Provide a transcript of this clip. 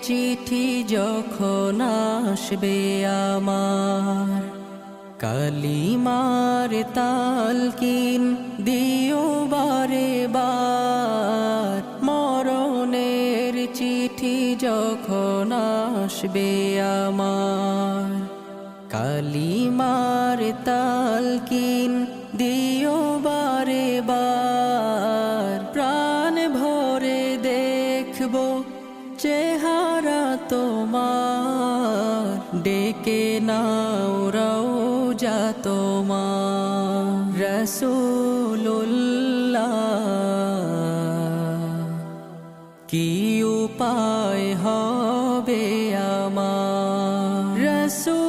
চিঠি যখন আসবে আমার, কালিমার তালকিন দিও বারে বার। মরণের চিঠি যখন আসবে আমার, কালিমার তালকিন দিও বারে বার। প্রাণ ভরে দেখব চেহারা তোমার, ডেকে নাও রওজা তোমার। রাসূলুল্লাহ কি উপায় হবে আমার, রাসূল